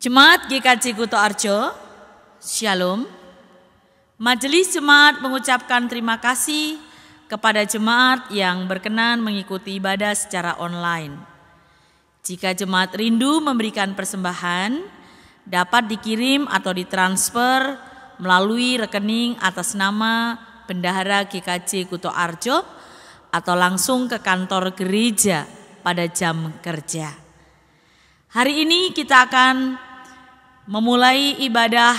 Jemaat GKJ Kuto Arjo, Shalom. Majelis Jemaat mengucapkan terima kasih kepada jemaat yang berkenan mengikuti ibadah secara online. Jika jemaat rindu memberikan persembahan, dapat dikirim atau ditransfer melalui rekening atas nama Bendahara GKJ Kuto Arjo atau langsung ke kantor gereja pada jam kerja. Hari ini kita akan memulai ibadah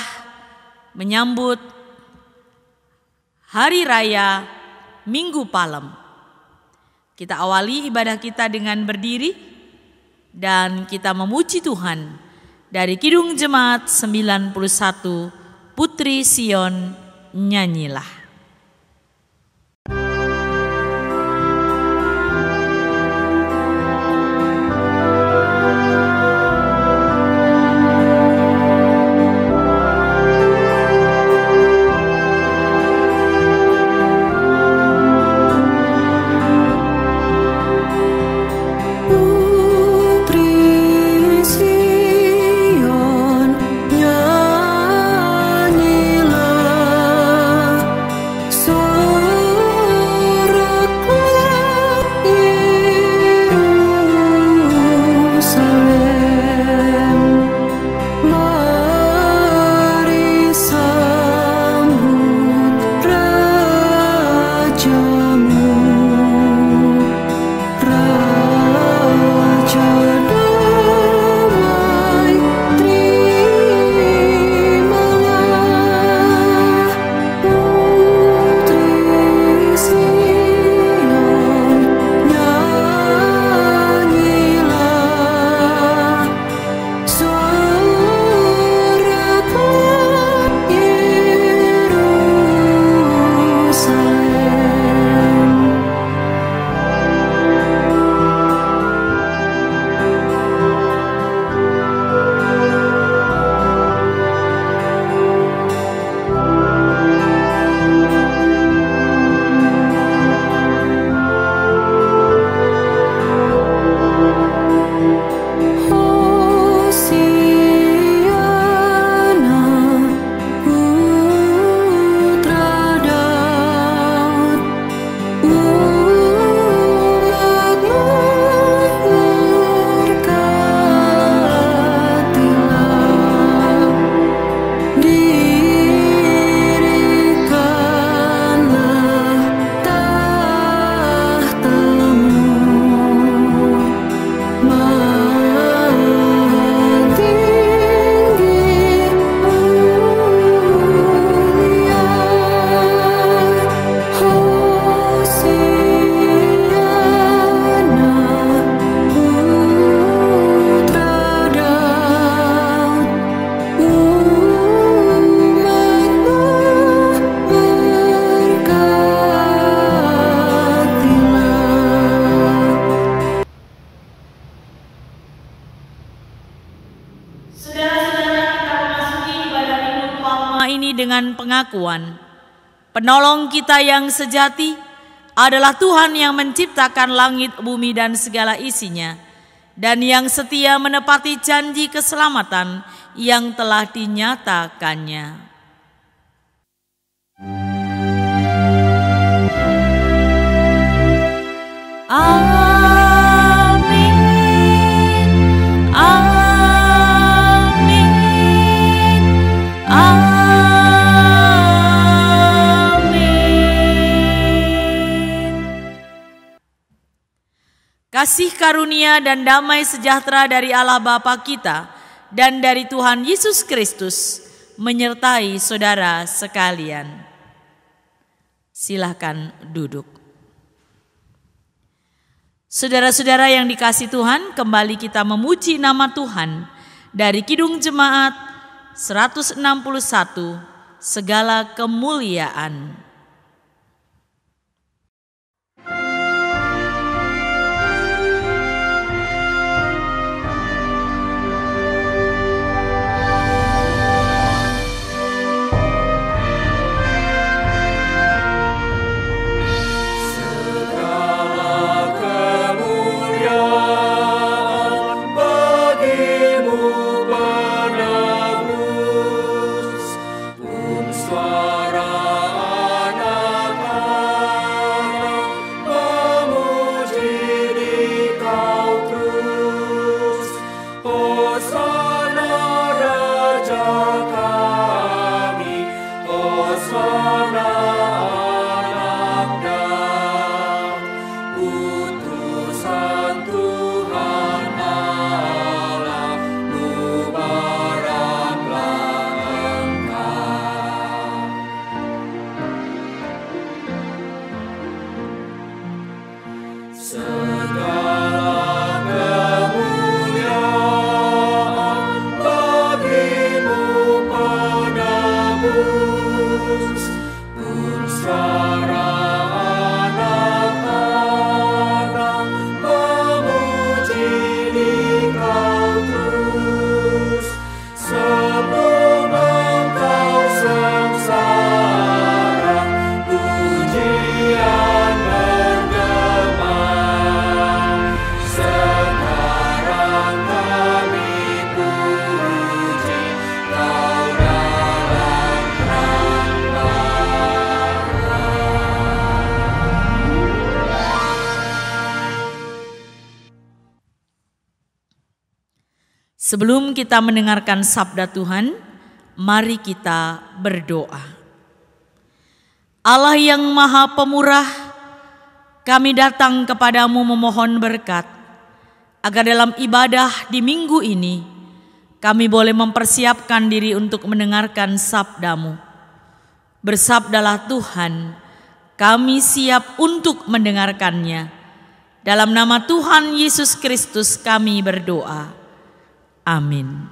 menyambut Hari Raya Minggu Palem. Kita awali ibadah kita dengan berdiri dan kita memuji Tuhan dari Kidung Jemaat 91 Putri Sion, nyanyilah. Dengan pengakuan, penolong kita yang sejati adalah Tuhan yang menciptakan langit, bumi, dan segala isinya, dan yang setia menepati janji keselamatan yang telah dinyatakannya. Kasih karunia dan damai sejahtera dari Allah Bapa kita dan dari Tuhan Yesus Kristus menyertai saudara sekalian. Silakan duduk. Saudara-saudara yang dikasihi Tuhan, kembali kita memuji nama Tuhan dari Kidung Jemaat 161, segala kemuliaan. Bagimu benar. Sebelum kita mendengarkan sabda Tuhan, mari kita berdoa. Allah yang Maha Pemurah, kami datang kepadamu memohon berkat, agar dalam ibadah di minggu ini, kami boleh mempersiapkan diri untuk mendengarkan sabdamu. Bersabdalah Tuhan, kami siap untuk mendengarkannya. Dalam nama Tuhan Yesus Kristus kami berdoa. Amin.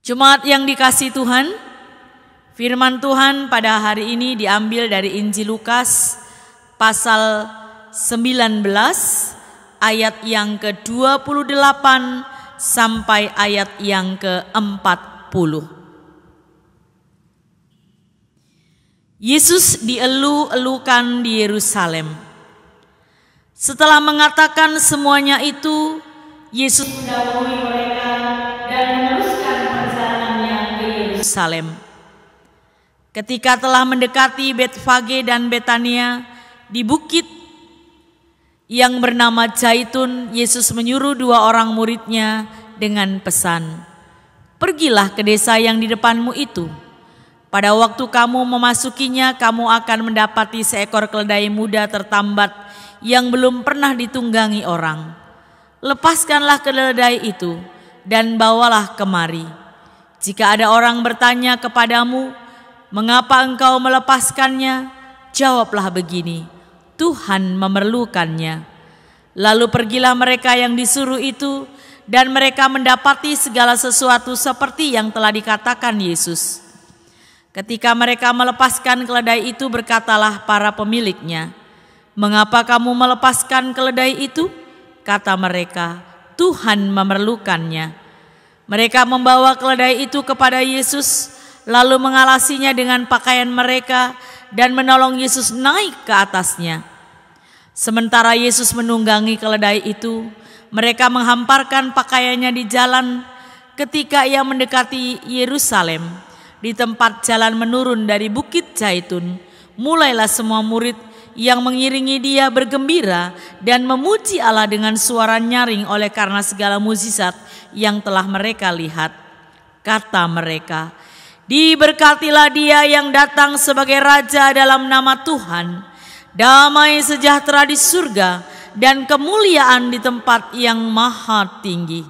Jemaat yang dikasihi Tuhan, firman Tuhan pada hari ini diambil dari Injil Lukas pasal 19 ayat yang ke-28 sampai ayat yang ke-40. Yesus dielu-elukan di Yerusalem. Setelah mengatakan semuanya itu, Yesus mendahului mereka dan meneruskan perjalanannya ke Yerusalem. Ketika telah mendekati Betfage dan Betania di bukit yang bernama Zaitun, Yesus menyuruh 2 orang muridnya dengan pesan, "Pergilah ke desa yang di depanmu itu. Pada waktu kamu memasukinya, kamu akan mendapati seekor keledai muda tertambat yang belum pernah ditunggangi orang. Lepaskanlah keledai itu dan bawalah kemari. Jika ada orang bertanya kepadamu, mengapa engkau melepaskannya? Jawablah begini, Tuhan memerlukannya." Lalu pergilah mereka yang disuruh itu, dan mereka mendapati segala sesuatu seperti yang telah dikatakan Yesus. Ketika mereka melepaskan keledai itu, berkatalah para pemiliknya, "Mengapa kamu melepaskan keledai itu?" Kata mereka, "Tuhan memerlukannya." Mereka membawa keledai itu kepada Yesus, lalu mengalasinya dengan pakaian mereka dan menolong Yesus naik ke atasnya. Sementara Yesus menunggangi keledai itu, mereka menghamparkan pakaiannya di jalan. Ketika ia mendekati Yerusalem, di tempat jalan menurun dari Bukit Zaitun, mulailah semua murid yang mengiringi dia bergembira dan memuji Allah dengan suara nyaring oleh karena segala mukjizat yang telah mereka lihat. Kata mereka, "Diberkatilah dia yang datang sebagai Raja dalam nama Tuhan. Damai sejahtera di surga dan kemuliaan di tempat yang maha tinggi."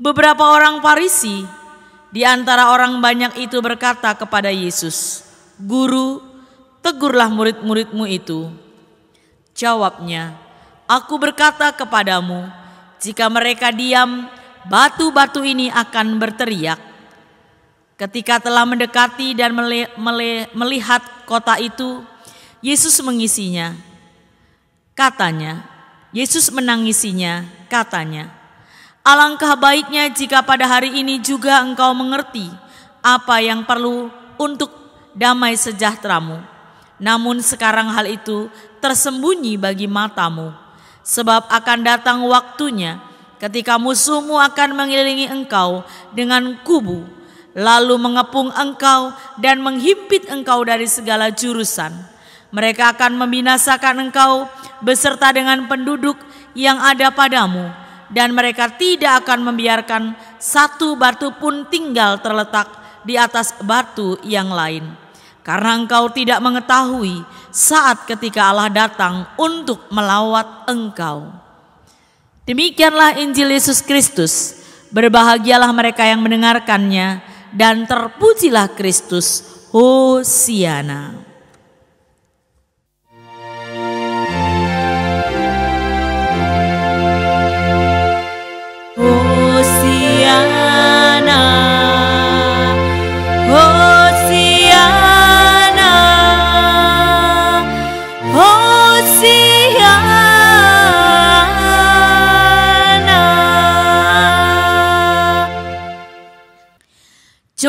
Beberapa orang Farisi di antara orang banyak itu berkata kepada Yesus, "Guru, tegurlah murid-muridmu itu." Jawabnya, "Aku berkata kepadamu, jika mereka diam, batu-batu ini akan berteriak." Ketika telah mendekati dan melihat kota itu, Yesus mengisinya. Yesus menangisinya, katanya, "Alangkah baiknya jika pada hari ini juga engkau mengerti apa yang perlu untuk damai sejahteramu. Namun sekarang hal itu tersembunyi bagi matamu, sebab akan datang waktunya ketika musuhmu akan mengelilingi engkau dengan kubu, lalu mengepung engkau dan menghimpit engkau dari segala jurusan. Mereka akan membinasakan engkau beserta dengan penduduk yang ada padamu, dan mereka tidak akan membiarkan satu batu pun tinggal terletak di atas batu yang lain. Karena engkau tidak mengetahui saat ketika Allah datang untuk melawat engkau." Demikianlah Injil Yesus Kristus. Berbahagialah mereka yang mendengarkannya, dan terpujilah Kristus. Hosiana.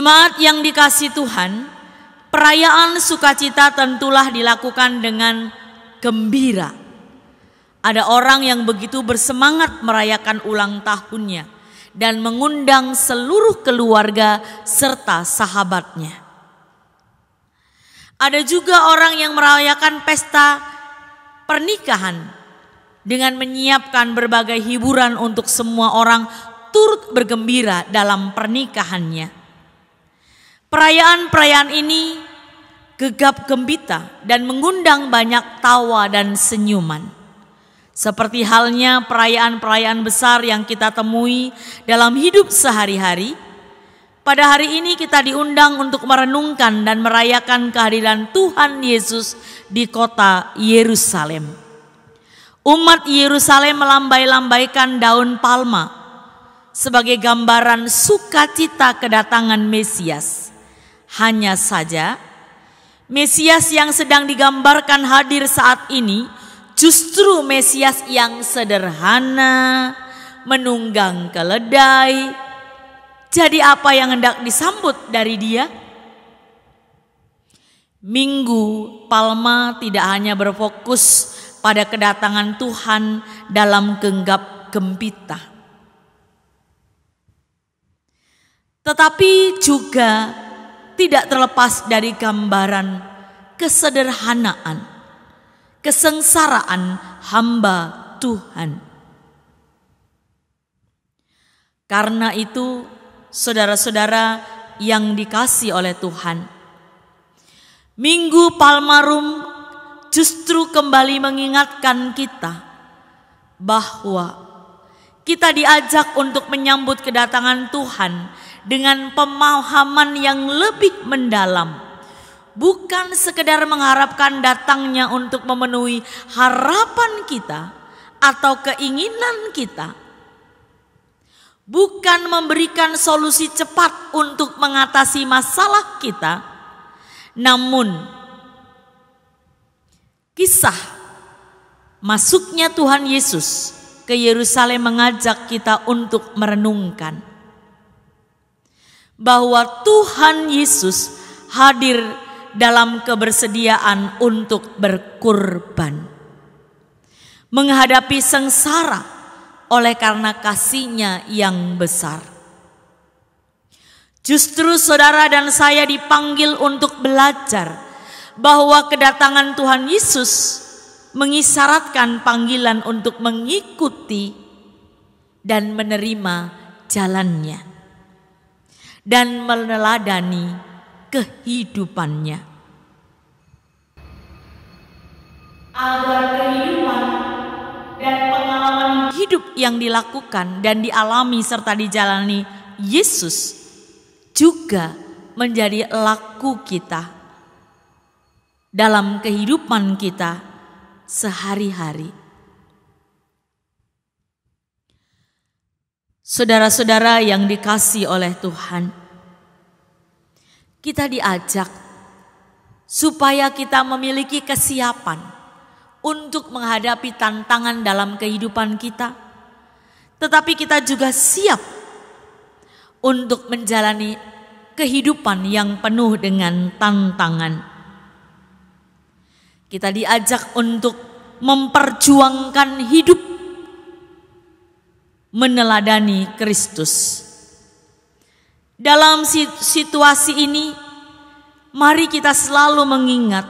Jemaat yang dikasihi Tuhan, perayaan sukacita tentulah dilakukan dengan gembira. Ada orang yang begitu bersemangat merayakan ulang tahunnya dan mengundang seluruh keluarga serta sahabatnya. Ada juga orang yang merayakan pesta pernikahan dengan menyiapkan berbagai hiburan untuk semua orang turut bergembira dalam pernikahannya. Perayaan-perayaan ini gegap gempita dan mengundang banyak tawa dan senyuman. Seperti halnya perayaan-perayaan besar yang kita temui dalam hidup sehari-hari, pada hari ini kita diundang untuk merenungkan dan merayakan kehadiran Tuhan Yesus di kota Yerusalem. Umat Yerusalem melambai-lambaikan daun palma sebagai gambaran sukacita kedatangan Mesias. Hanya saja, Mesias yang sedang digambarkan hadir saat ini justru Mesias yang sederhana, menunggang keledai. Jadi apa yang hendak disambut dari dia? Minggu Palma tidak hanya berfokus pada kedatangan Tuhan dalam genggam gempita, tetapi juga tidak terlepas dari gambaran kesederhanaan, kesengsaraan hamba Tuhan. Karena itu, saudara-saudara yang dikasihi oleh Tuhan, Minggu Palmarum justru kembali mengingatkan kita bahwa kita diajak untuk menyambut kedatangan Tuhan dengan pemahaman yang lebih mendalam, bukan sekedar mengharapkan datangnya untuk memenuhi harapan kita atau keinginan kita, bukan memberikan solusi cepat untuk mengatasi masalah kita, namun kisah masuknya Tuhan Yesus ke Yerusalem mengajak kita untuk merenungkan bahwa Tuhan Yesus hadir dalam kebersediaan untuk berkurban, menghadapi sengsara oleh karena kasih-Nya yang besar. Justru saudara dan saya dipanggil untuk belajar bahwa kedatangan Tuhan Yesus mengisyaratkan panggilan untuk mengikuti dan menerima jalannya dan meneladani kehidupannya, agar kehidupan dan pengalaman hidup yang dilakukan dan dialami serta dijalani Yesus juga menjadi laku kita dalam kehidupan kita sehari-hari. Saudara-saudara yang dikasihi oleh Tuhan, kita diajak supaya kita memiliki kesiapan untuk menghadapi tantangan dalam kehidupan kita, tetapi kita juga siap untuk menjalani kehidupan yang penuh dengan tantangan. Kita diajak untuk memperjuangkan hidup meneladani Kristus. Dalam situasi ini, mari kita selalu mengingat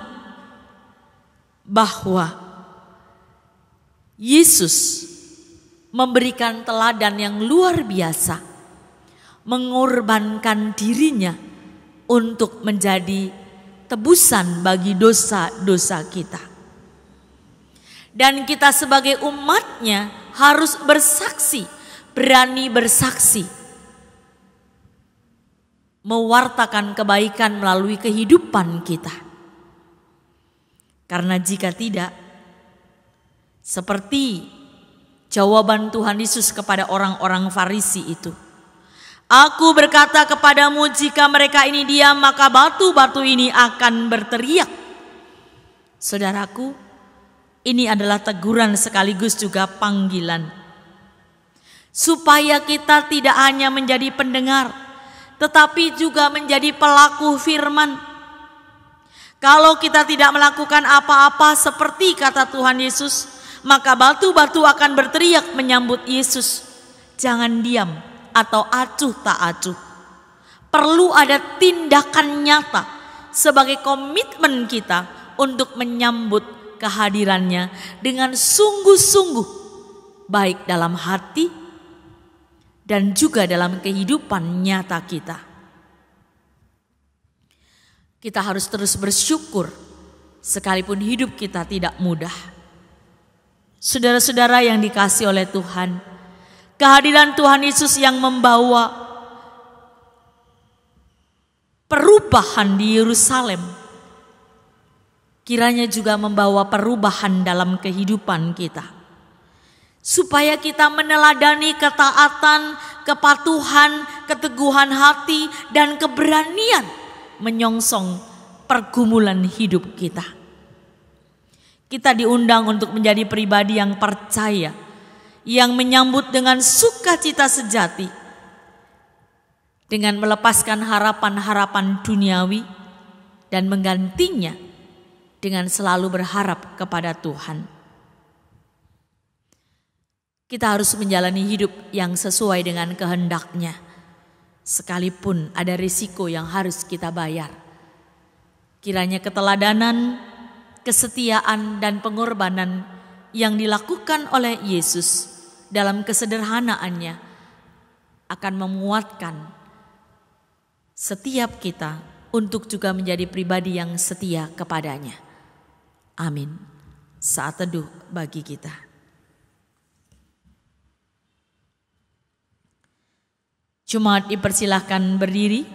bahwa Yesus memberikan teladan yang luar biasa, mengorbankan dirinya untuk menjadi tebusan bagi dosa-dosa kita. Dan kita sebagai umatnya harus bersaksi, berani bersaksi, mewartakan kebaikan melalui kehidupan kita. Karena jika tidak, seperti jawaban Tuhan Yesus kepada orang-orang Farisi itu, Aku berkata kepadamu, jika mereka ini diam, maka batu-batu ini akan berteriak. Saudaraku, ini adalah teguran sekaligus juga panggilan, supaya kita tidak hanya menjadi pendengar, tetapi juga menjadi pelaku firman. Kalau kita tidak melakukan apa-apa seperti kata Tuhan Yesus, maka batu-batu akan berteriak menyambut Yesus. Jangan diam atau acuh tak acuh. Perlu ada tindakan nyata sebagai komitmen kita untuk menyambut kehadirannya dengan sungguh-sungguh, baik dalam hati dan juga dalam kehidupan nyata kita. Kita harus terus bersyukur sekalipun hidup kita tidak mudah. Saudara-saudara yang dikasihi oleh Tuhan, kehadiran Tuhan Yesus yang membawa perubahan di Yerusalem, kiranya juga membawa perubahan dalam kehidupan kita. Supaya kita meneladani ketaatan, kepatuhan, keteguhan hati, dan keberanian menyongsong pergumulan hidup kita. Kita diundang untuk menjadi pribadi yang percaya, yang menyambut dengan sukacita sejati, dengan melepaskan harapan-harapan duniawi dan menggantinya dengan selalu berharap kepada Tuhan. Kita harus menjalani hidup yang sesuai dengan kehendak-Nya, sekalipun ada risiko yang harus kita bayar. Kiranya keteladanan, kesetiaan dan pengorbanan yang dilakukan oleh Yesus dalam kesederhanaannya akan menguatkan setiap kita untuk juga menjadi pribadi yang setia kepadanya. Amin. Saat teduh bagi kita. Jemaat dipersilahkan berdiri.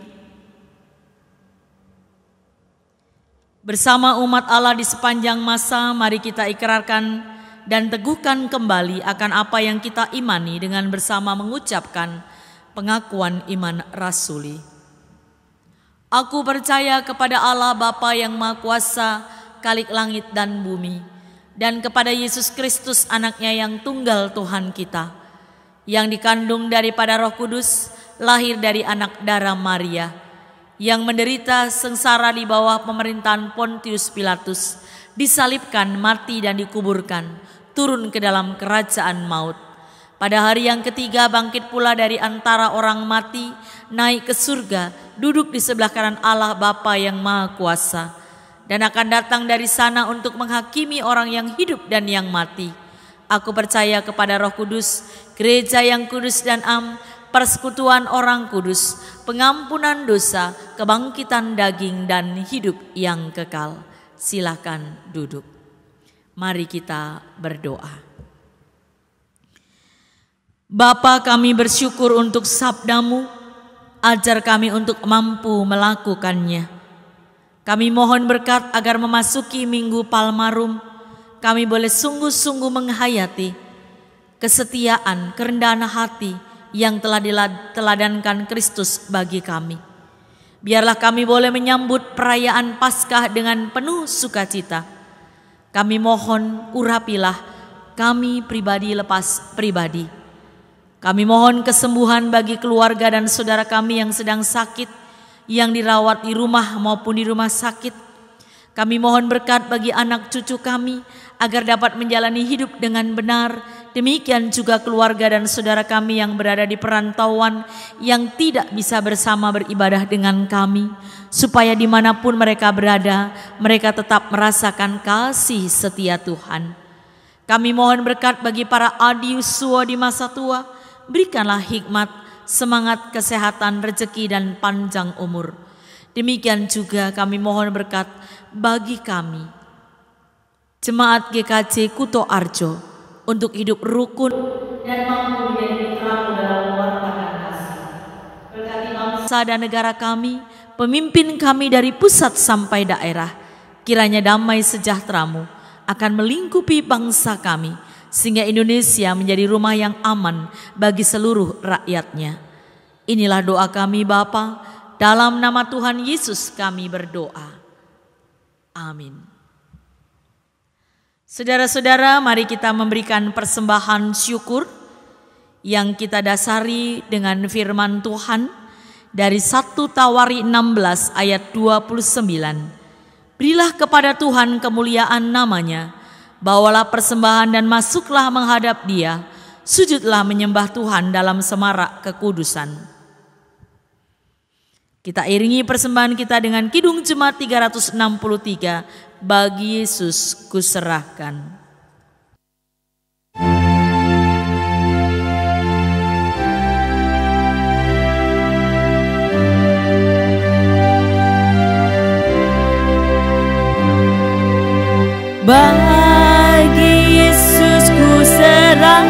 Bersama umat Allah di sepanjang masa, mari kita ikrarkan dan teguhkan kembali akan apa yang kita imani dengan bersama mengucapkan pengakuan iman rasuli. Aku percaya kepada Allah Bapa yang Maha Kuasa, Khalik langit dan bumi, dan kepada Yesus Kristus anaknya yang tunggal Tuhan kita, yang dikandung daripada Roh Kudus, lahir dari anak darah Maria, yang menderita sengsara di bawah pemerintahan Pontius Pilatus, disalibkan, mati dan dikuburkan, turun ke dalam kerajaan maut. Pada hari yang ketiga bangkit pula dari antara orang mati, naik ke surga, duduk di sebelah kanan Allah Bapa yang Maha Kuasa, dan akan datang dari sana untuk menghakimi orang yang hidup dan yang mati. Aku percaya kepada Roh Kudus, gereja yang kudus dan am, persekutuan orang kudus, pengampunan dosa, kebangkitan daging dan hidup yang kekal. Silakan duduk. Mari kita berdoa. Bapa, kami bersyukur untuk sabda-Mu, ajar kami untuk mampu melakukannya. Kami mohon berkat agar memasuki Minggu Palmarum, kami boleh sungguh-sungguh menghayati kesetiaan, kerendahan hati yang telah diteladankan Kristus bagi kami. Biarlah kami boleh menyambut perayaan Paskah dengan penuh sukacita. Kami mohon urapilah kami pribadi lepas pribadi. Kami mohon kesembuhan bagi keluarga dan saudara kami yang sedang sakit, yang dirawat di rumah maupun di rumah sakit. Kami mohon berkat bagi anak cucu kami agar dapat menjalani hidup dengan benar. Demikian juga keluarga dan saudara kami yang berada di perantauan yang tidak bisa bersama beribadah dengan kami, supaya dimanapun mereka berada, mereka tetap merasakan kasih setia Tuhan. Kami mohon berkat bagi para adiusua di masa tua, berikanlah hikmat, semangat, kesehatan, rezeki dan panjang umur. Demikian juga kami mohon berkat bagi kami, Jemaat GKJ Kuto Arjo, untuk hidup rukun dan mampu menjadi mitra dalam mewartakan kasih. Berkati bangsa dan negara kami, pemimpin kami dari pusat sampai daerah, kiranya damai sejahtera-Mu akan melingkupi bangsa kami, sehingga Indonesia menjadi rumah yang aman bagi seluruh rakyatnya. Inilah doa kami Bapa, dalam nama Tuhan Yesus kami berdoa. Amin. Saudara-saudara, mari kita memberikan persembahan syukur yang kita dasari dengan firman Tuhan dari 1 Tawari 16 ayat 29. Berilah kepada Tuhan kemuliaan namanya, bawalah persembahan dan masuklah menghadap Dia, sujudlah menyembah Tuhan dalam semarak kekudusan. Kita iringi persembahan kita dengan Kidung Jemaat 363, Bagi Yesus Kuserahkan. Bagi Yesus kuserahkan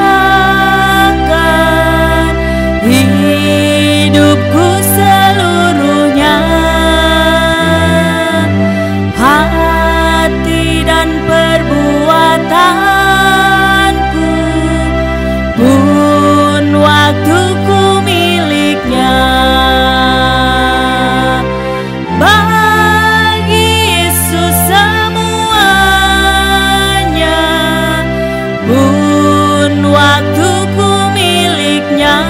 hidupku seluruhnya, hati dan perbuatanku pun waktuku miliknya. Bagi Yesus semuanya, pun waktuku miliknya.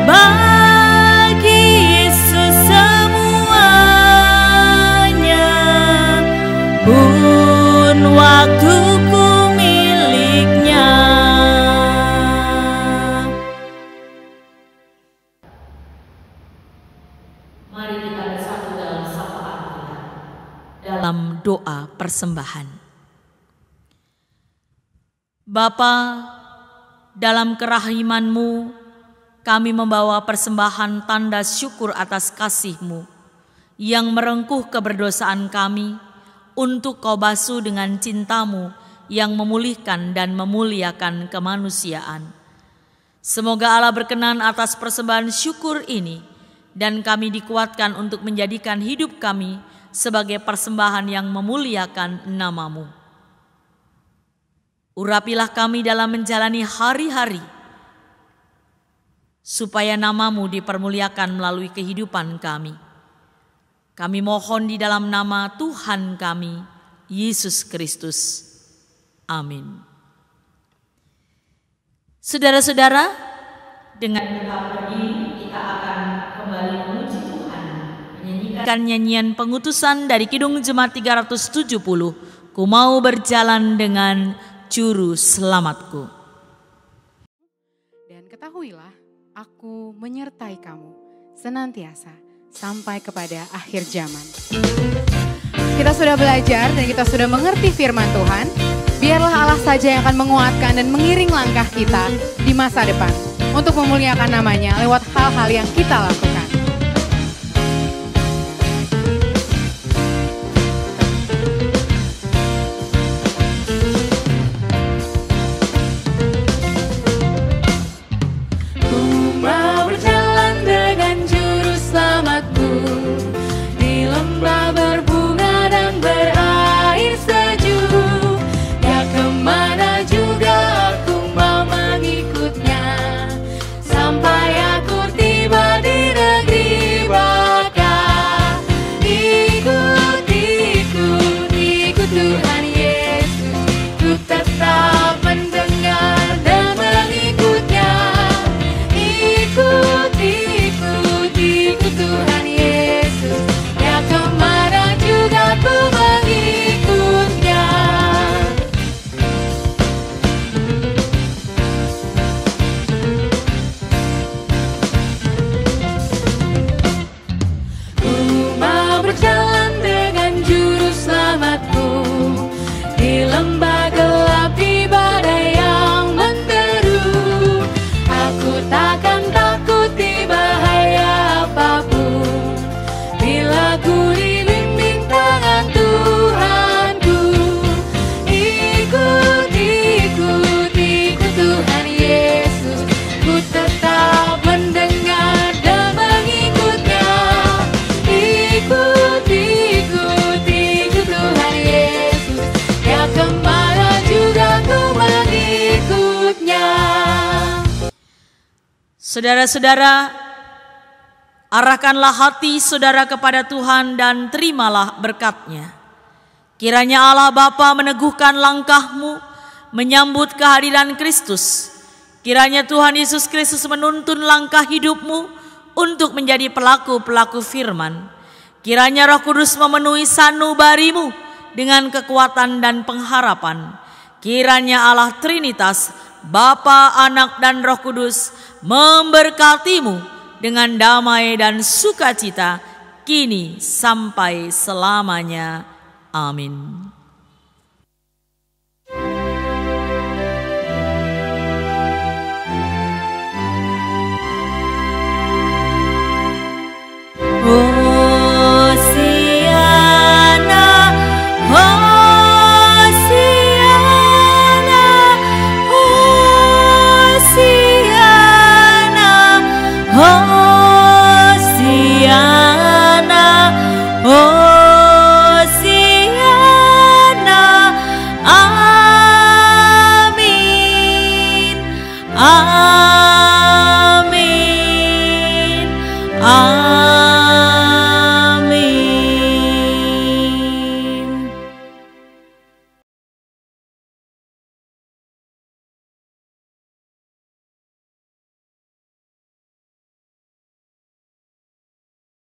Bagi Yesus semuanya, pun waktuku miliknya. Mari kita bersatu dalam sapaan kita, dalam doa persembahan. Bapa, dalam kerahiman-Mu, kami membawa persembahan tanda syukur atas kasih-Mu yang merengkuh keberdosaan kami untuk Kau basuh dengan cinta-Mu yang memulihkan dan memuliakan kemanusiaan. Semoga Allah berkenan atas persembahan syukur ini dan kami dikuatkan untuk menjadikan hidup kami sebagai persembahan yang memuliakan nama-Mu. Urapilah kami dalam menjalani hari-hari, supaya nama-Mu dipermuliakan melalui kehidupan kami. Kami mohon di dalam nama Tuhan kami, Yesus Kristus. Amin. Saudara-saudara, dengan doa ini kita akan kembali memuji Tuhan, menyanyikan nyanyian pengutusan dari Kidung Jemaat 370, Ku mau berjalan dengan juru selamatku. Dan ketahuilah, aku menyertai kamu senantiasa sampai kepada akhir zaman. Kita sudah belajar dan kita sudah mengerti firman Tuhan. Biarlah Allah saja yang akan menguatkan dan mengiring langkah kita di masa depan untuk memuliakan namanya lewat hal-hal yang kita lakukan. Saudara-saudara, arahkanlah hati saudara kepada Tuhan dan terimalah berkat-Nya. Kiranya Allah Bapa meneguhkan langkahmu menyambut kehadiran Kristus. Kiranya Tuhan Yesus Kristus menuntun langkah hidupmu untuk menjadi pelaku-pelaku firman. Kiranya Roh Kudus memenuhi sanubarimu dengan kekuatan dan pengharapan. Kiranya Allah Trinitas, Bapa, Anak, dan Roh Kudus memberkatimu dengan damai dan sukacita kini sampai selamanya. Amin.